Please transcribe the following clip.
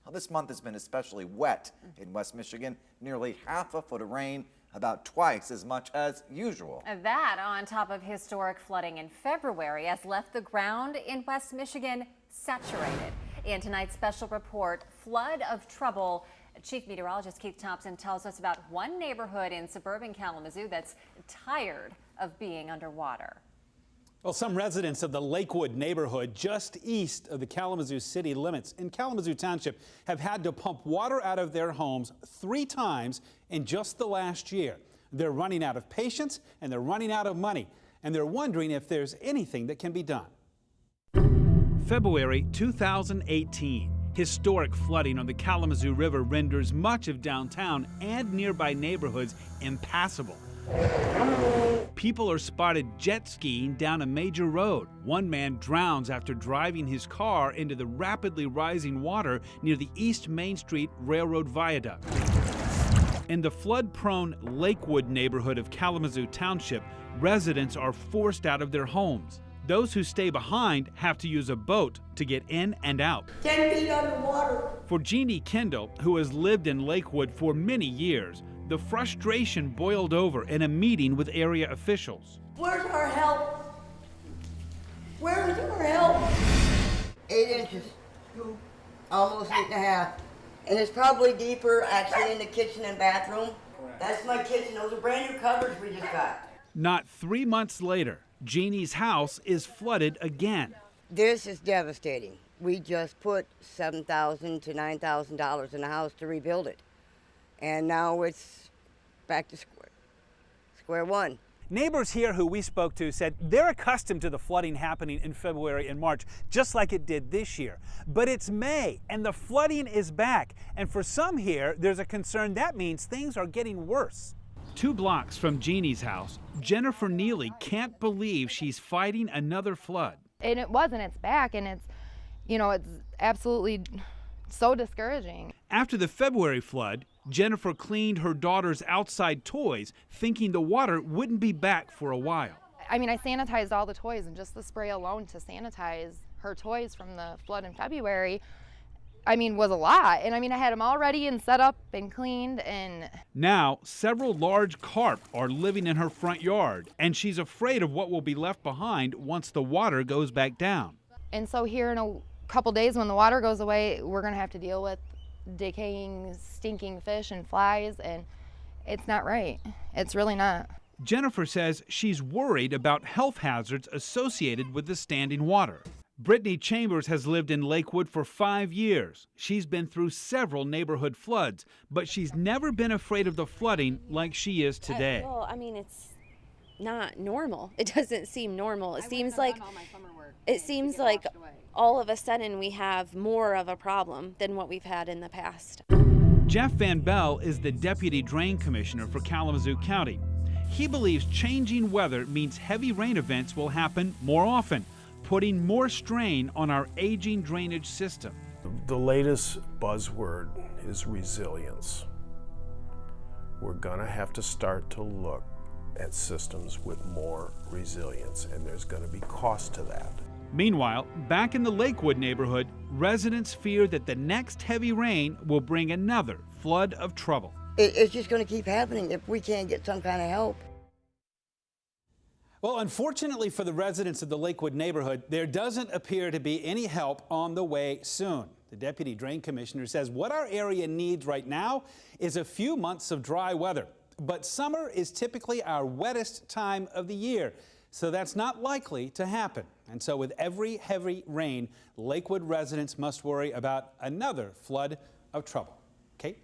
Well, this month has been especially wet in West Michigan. Nearly half a foot of rain, about twice as much as usual. That on top of historic flooding in February has left the ground in West Michigan saturated. In tonight's special report, Flood of Trouble, Chief Meteorologist Keith Thompson tells us about one neighborhood in suburban Kalamazoo that's tired of being underwater. Well, some residents of the Lakewood neighborhood just east of the Kalamazoo city limits in Kalamazoo Township have had to pump water out of their homes 3 times in just the last year. They're running out of patience and they're running out of money, and they're wondering if there's anything that can be done. February 2018. Historic flooding on the Kalamazoo River renders much of downtown and nearby neighborhoods impassable. People are spotted jet skiing down a major road. One man drowns after driving his car into the rapidly rising water near the East Main Street Railroad Viaduct. In the flood-prone Lakewood neighborhood of Kalamazoo Township, residents are forced out of their homes. Those who stay behind have to use a boat to get in and out. 10 feet underwater. For Jeannie Kendall, who has lived in Lakewood for many years, the frustration boiled over in a meeting with area officials. Where's our help? Where's our help? 8 inches, almost 8.5. And it's probably deeper actually in the kitchen and bathroom. That's my kitchen. Those are brand new covers we just got. Not 3 months later, Jeannie's house is flooded again. This is devastating. We just put $7,000 to $9,000 in the house to rebuild it. And now it's back to square one. Neighbors here who we spoke to said they're accustomed to the flooding happening in February and March, just like it did this year. But it's May and the flooding is back. And for some here, there's a concern that means things are getting worse. 2 blocks from Jeannie's house, Jennifer Neely can't believe she's fighting another flood. And it wasn't, it's back, and it's, it's absolutely so discouraging. After the February flood, Jennifer cleaned her daughter's outside toys, thinking the water wouldn't be back for a while. I mean, I sanitized all the toys, and just the spray alone to sanitize her toys from the flood in February, was a lot. And I had them all ready and set up and cleaned. And now, several large carp are living in her front yard, and she's afraid of what will be left behind once the water goes back down. And so here in a couple days when the water goes away, we're going to have to deal with decaying, stinking fish and flies, and it's not right. It's really not. Jennifer says she's worried about health hazards associated with the standing water. Brittany Chambers has lived in Lakewood for 5 years. She's been through several neighborhood floods, but she's never been afraid of the flooding like she is today. It's not normal. It doesn't seem normal. It seems like all of a sudden we have more of a problem than what we've had in the past. Jeff Van Bell is the Deputy Drain Commissioner for Kalamazoo County. He believes changing weather means heavy rain events will happen more often, putting more strain on our aging drainage system. The latest buzzword is resilience. We're gonna have to start to look at systems with more resilience, and there's gonna be cost to that. Meanwhile, back in the Lakewood neighborhood, residents fear that the next heavy rain will bring another flood of trouble. It's just going to keep happening if we can't get some kind of help. Well, unfortunately for the residents of the Lakewood neighborhood, there doesn't appear to be any help on the way soon. The Deputy Drain Commissioner says what our area needs right now is a few months of dry weather. But summer is typically our wettest time of the year, so that's not likely to happen. And so with every heavy rain, Lakewood residents must worry about another flood of trouble. Kate?